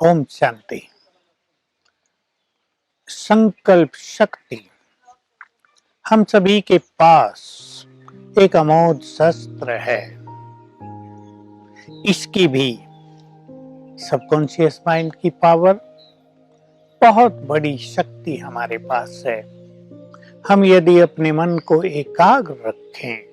ओम शांति। संकल्प शक्ति हम सभी के पास एक अमोघ शस्त्र है। इसकी भी सबकॉन्शियस माइंड की पावर, बहुत बड़ी शक्ति हमारे पास है। हम यदि अपने मन को एकाग्र रखें,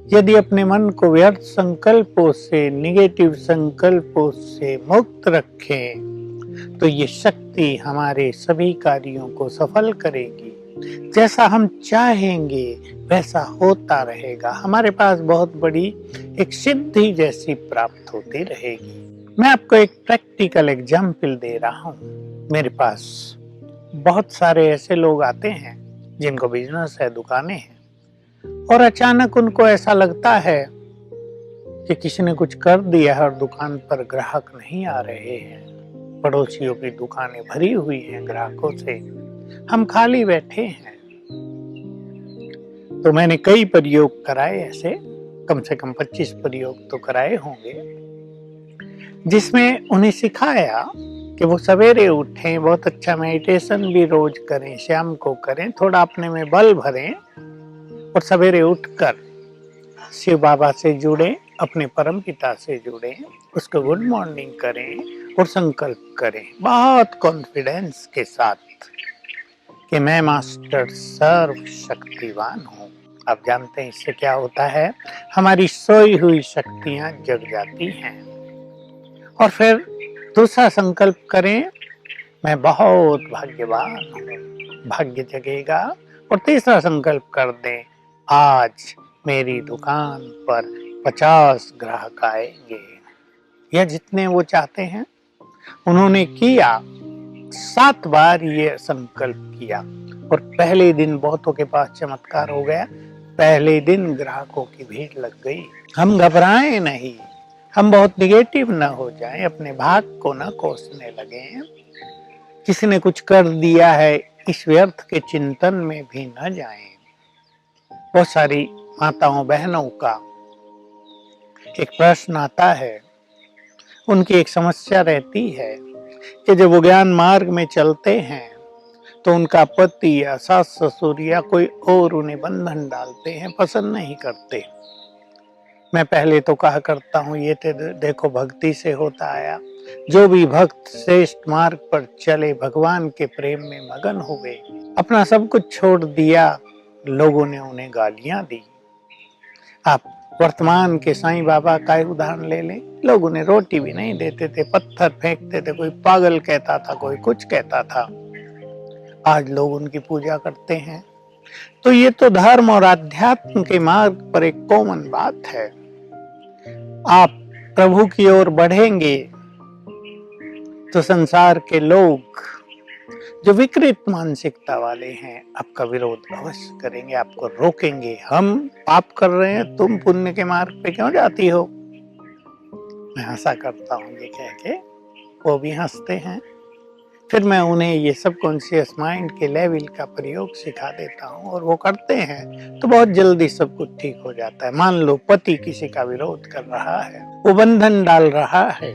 यदि अपने मन को व्यर्थ संकल्पों से, निगेटिव संकल्पों से मुक्त रखें, तो ये शक्ति हमारे सभी कार्यों को सफल करेगी। जैसा हम चाहेंगे वैसा होता रहेगा। हमारे पास बहुत बड़ी एक सिद्धि जैसी प्राप्त होती रहेगी। मैं आपको एक प्रैक्टिकल एग्जाम्पल दे रहा हूँ। मेरे पास बहुत सारे ऐसे लोग आते हैं जिनको बिजनेस है, दुकानें हैं, और अचानक उनको ऐसा लगता है कि किसी ने कुछ कर दिया है और दुकान पर ग्राहक नहीं आ रहे हैं। पड़ोसियों की दुकानें भरी हुई हैं ग्राहकों से, हम खाली बैठे हैं। तो मैंने कई प्रयोग कराए, ऐसे कम से कम 25 प्रयोग तो कराए होंगे, जिसमें उन्हें सिखाया कि वो सवेरे उठें, बहुत अच्छा मेडिटेशन भी रोज करें, शाम को करें, थोड़ा अपने में बल भरें और सवेरे उठकर शिव बाबा से जुड़े, अपने परम पिता से जुड़े, उसको गुड मॉर्निंग करें और संकल्प करें बहुत कॉन्फिडेंस के साथ कि मैं मास्टर सर्व शक्तिवान हूँ। आप जानते हैं इससे क्या होता है, हमारी सोई हुई शक्तियां जग जाती हैं। और फिर दूसरा संकल्प करें, मैं बहुत भाग्यवान हूँ, भाग्य जगेगा। और तीसरा संकल्प कर दें, आज मेरी दुकान पर 50 ग्राहक आएंगे, या जितने वो चाहते हैं। उन्होंने किया, 7 बार ये संकल्प किया और पहले दिन बहुतों के पास चमत्कार हो गया। पहले दिन ग्राहकों की भीड़ लग गई। हम घबराएं नहीं, हम बहुत निगेटिव न हो जाएं, अपने भाग को न कोसने लगें। किसी ने कुछ कर दिया है इस व्यर्थ के चिंतन में भी न जाएं। बहुत सारी माताओं बहनों का एक प्रश्न आता है, उनकी एक समस्या रहती है कि जब वो ज्ञान मार्ग में चलते हैं तो उनका पति या सास ससुर या कोई और उन्हें बंधन डालते हैं, पसंद नहीं करते। मैं पहले तो कहा करता हूँ, ये देखो भक्ति से होता आया। जो भी भक्त श्रेष्ठ मार्ग पर चले, भगवान के प्रेम में मगन हुए, अपना सब कुछ छोड़ दिया, लोगों ने उन्हें गालियां दी। आप वर्तमान के साईं बाबा का उदाहरण ले लें, लोग उन्हें रोटी भी नहीं देते थे, पत्थर फेंकते थे, कोई पागल कहता था, कोई कुछ कहता था। आज लोग उनकी पूजा करते हैं। तो ये तो धर्म और अध्यात्म के मार्ग पर एक कॉमन बात है। आप प्रभु की ओर बढ़ेंगे तो संसार के लोग जो विकृत मानसिकता वाले हैं आपका विरोध अवश्य करेंगे, आपको रोकेंगे। हम पाप कर रहे हैं, तुम पुण्य के मार्ग पे क्यों जाती हो? मैं हंसा करता हूँ ये कह के, वो भी हंसते हैं। फिर मैं उन्हें ये सबकॉन्शियस माइंड के लेवल का प्रयोग सिखा देता हूँ और वो करते हैं तो बहुत जल्दी सब कुछ ठीक हो जाता है। मान लो पति किसी का विरोध कर रहा है, वो बंधन डाल रहा है,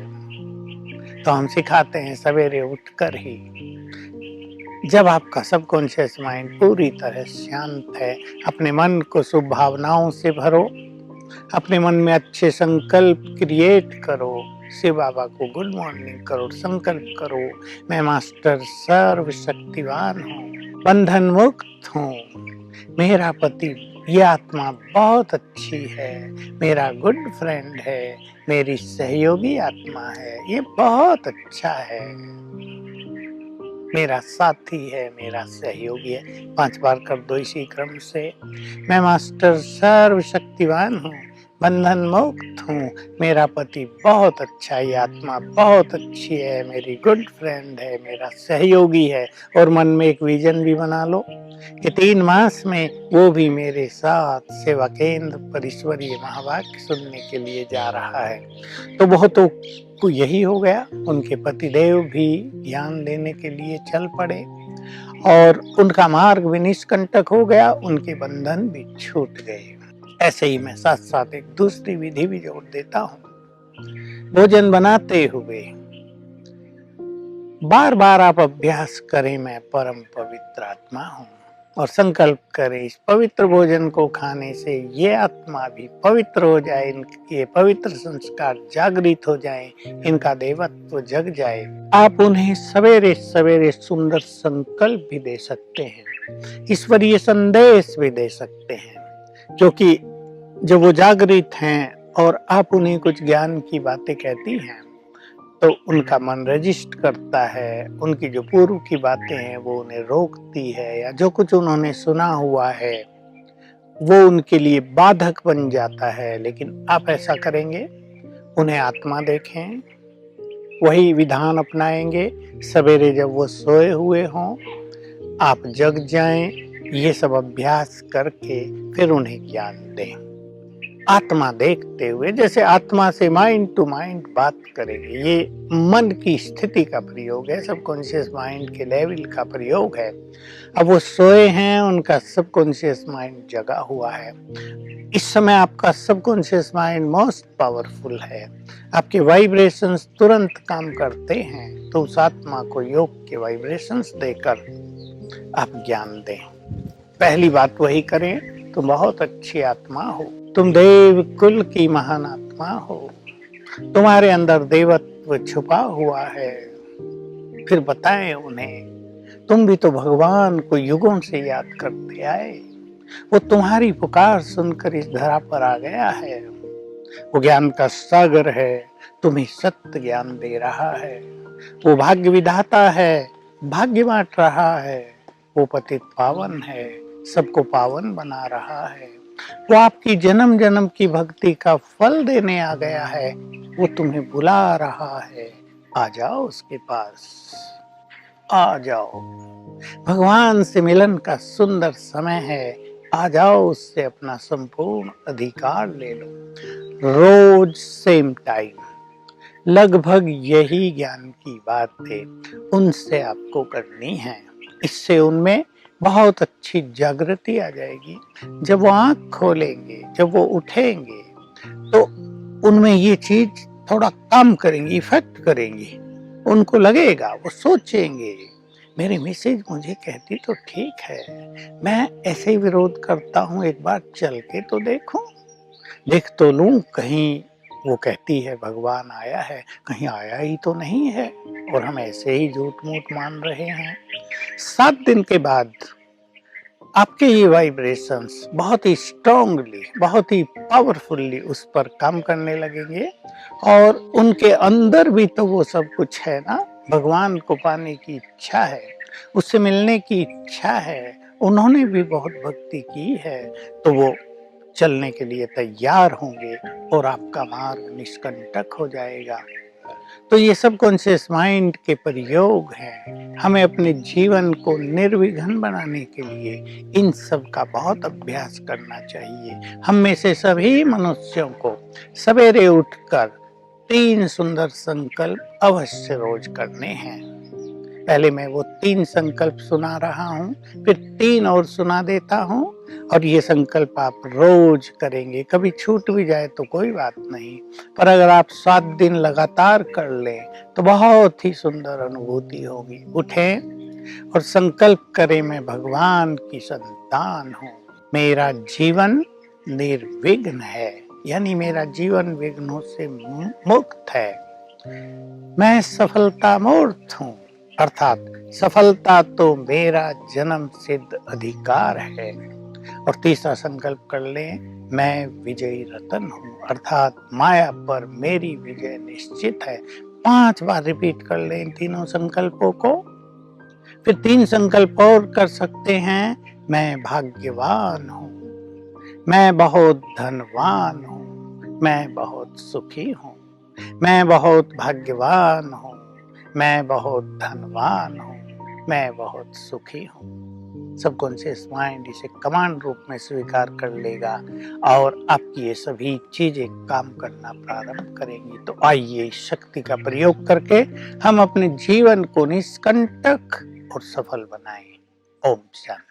तो हम सिखाते हैं सवेरे उठकर ही, जब आपका सबकॉन्शियस माइंड पूरी तरह शांत है, अपने मन को शुभ भावनाओं से भरो, अपने मन में अच्छे संकल्प क्रिएट करो, शिव बाबा को गुड मॉर्निंग करो, संकल्प करो, मैं मास्टर सर्व शक्तिवान हूँ, बंधन मुक्त हूँ, मेरा पति, ये आत्मा बहुत अच्छी है, मेरा गुड फ्रेंड है, मेरी सहयोगी आत्मा है, ये बहुत अच्छा है, मेरा साथी है, मेरा सहयोगी है। 5 बार कर दो इसी क्रम से। मैं मास्टर सर्व शक्तिवान हूँ, बंधन मुक्त हूँ, मेरा पति बहुत अच्छा है, आत्मा बहुत अच्छी है, मेरी गुड फ्रेंड है, मेरा सहयोगी है। और मन में एक विजन भी बना लो कि 3 मास में वो भी मेरे साथ सेवा केंद्र पर ईश्वरीय महावाक्य सुनने के लिए जा रहा है। तो बहुतों को यही हो गया, उनके पतिदेव भी ज्ञान देने के लिए चल पड़े और उनका मार्ग भी निष्कंटक हो गया, उनके बंधन भी छूट गए। ऐसे ही मैं साथ साथ एक दूसरी विधि भी जोड़ देता हूँ। भोजन बनाते हुए बार बार आप अभ्यास करें, मैं परम पवित्र आत्मा हूँ, और संकल्प करें इस पवित्र भोजन को खाने से ये आत्मा भी पवित्र हो जाए, इनके पवित्र संस्कार जागृत हो जाए, इनका देवत्व जग जाए। आप उन्हें सवेरे सवेरे सुंदर संकल्प भी दे सकते हैं, ईश्वरीय संदेश भी दे सकते हैं, क्योंकि जब वो जागृत हैं और आप उन्हें कुछ ज्ञान की बातें कहती हैं तो उनका मन रजिस्ट करता है, उनकी जो पूर्व की बातें हैं वो उन्हें रोकती है, या जो कुछ उन्होंने सुना हुआ है वो उनके लिए बाधक बन जाता है। लेकिन आप ऐसा करेंगे, उन्हें आत्मा देखें, वही विधान अपनाएंगे, सवेरे जब वो सोए हुए हों आप जग जाएं, ये सब अभ्यास करके फिर उन्हें ज्ञान दें, आत्मा देखते हुए, जैसे आत्मा से माइंड टू माइंड बात करेंगे। ये मन की स्थिति का प्रयोग है, सबकॉन्शियस माइंड के लेवल का प्रयोग है। अब वो सोए हैं, उनका सबकॉन्शियस माइंड जगा हुआ है। इस समय आपका सबकॉन्शियस माइंड मोस्ट पावरफुल है, आपके वाइब्रेशंस तुरंत काम करते हैं, तो उस आत्मा को योग के वाइब्रेशंस देकर आप ज्ञान दें। पहली बात वही करें, तुम बहुत अच्छी आत्मा हो, तुम देव कुल की महान आत्मा हो, तुम्हारे अंदर देवत्व छुपा हुआ है। फिर बताएं उन्हें, तुम भी तो भगवान को युगों से याद करते आए, वो तुम्हारी पुकार सुनकर इस धरा पर आ गया है, वो ज्ञान का सागर है, तुम्हें सत्य ज्ञान दे रहा है, वो भाग्य विधाता है, भाग्य बांट रहा है, वो पतित पावन है, सबको पावन बना रहा है, वो आपकी जन्म जन्म की भक्ति का फल देने आ गया है, वो तुम्हें बुला रहा है, आ जाओ उसके पास, आ जाओ, भगवान से मिलन का सुंदर समय है, आ जाओ, उससे अपना संपूर्ण अधिकार ले लो। रोज सेम टाइम, लगभग यही ज्ञान की बातें उनसे आपको करनी है, इससे उनमें बहुत अच्छी जागृति आ जाएगी। जब वो आंख खोलेंगे, जब वो उठेंगे, तो उनमें ये चीज थोड़ा काम करेंगी, इफेक्ट करेंगी, उनको लगेगा, वो सोचेंगे मेरी मिसेज मुझे कहती तो ठीक है, मैं ऐसे ही विरोध करता हूँ, एक बार चल के तो देखूं, देख तो लूं, कहीं वो कहती है भगवान आया है, कहीं आया ही तो नहीं है और हम ऐसे ही झूठ मूठ मान रहे हैं। 7 दिन के बाद आपके ये वाइब्रेशंस बहुत ही स्ट्रांगली, बहुत ही पावरफुली उस पर काम करने लगेंगे, और उनके अंदर भी तो वो सब कुछ है ना, भगवान को पाने की इच्छा है, उससे मिलने की इच्छा है, उन्होंने भी बहुत भक्ति की है, तो वो चलने के लिए तैयार होंगे और आपका मार्ग निष्कंटक हो जाएगा। तो ये सब कॉन्शियस माइंड के प्रयोग हैं। हमें अपने जीवन को निर्विघ्न बनाने के लिए इन सब का बहुत अभ्यास करना चाहिए। हम में से सभी मनुष्यों को सवेरे उठकर 3 सुंदर संकल्प अवश्य रोज करने हैं। पहले मैं वो 3 संकल्प सुना रहा हूँ, फिर 3 और सुना देता हूँ, और ये संकल्प आप रोज करेंगे। कभी छूट भी जाए तो कोई बात नहीं, पर अगर आप 7 दिन लगातार कर लें तो बहुत ही सुंदर अनुभूति होगी। उठें और संकल्प करें, मैं भगवान की संतान हूँ, मेरा जीवन निर्विघ्न है, यानी मेरा जीवन विघ्नों से मुक्त है, मैं सफलता मूर्त हूँ, अर्थात सफलता तो मेरा जन्म सिद्ध अधिकार है। और तीसरा संकल्प कर लें, मैं विजयी रतन हूँ, अर्थात माया पर मेरी विजय निश्चित है। 5 बार रिपीट कर लें इन तीनों संकल्पों को। फिर 3 संकल्प और कर सकते हैं, मैं भाग्यवान हूँ, मैं बहुत धनवान हूँ, मैं बहुत सुखी हूँ, मैं बहुत भाग्यवान हूँ, मैं बहुत धनवान हूँ, मैं बहुत सुखी हूँ। सबकॉन्शियस माइंड इसे कमांड रूप में स्वीकार कर लेगा और आपकी ये सभी चीजें काम करना प्रारंभ करेंगी। तो आइए इस शक्ति का प्रयोग करके हम अपने जीवन को निष्कंटक और सफल बनाएं। ओम शांति।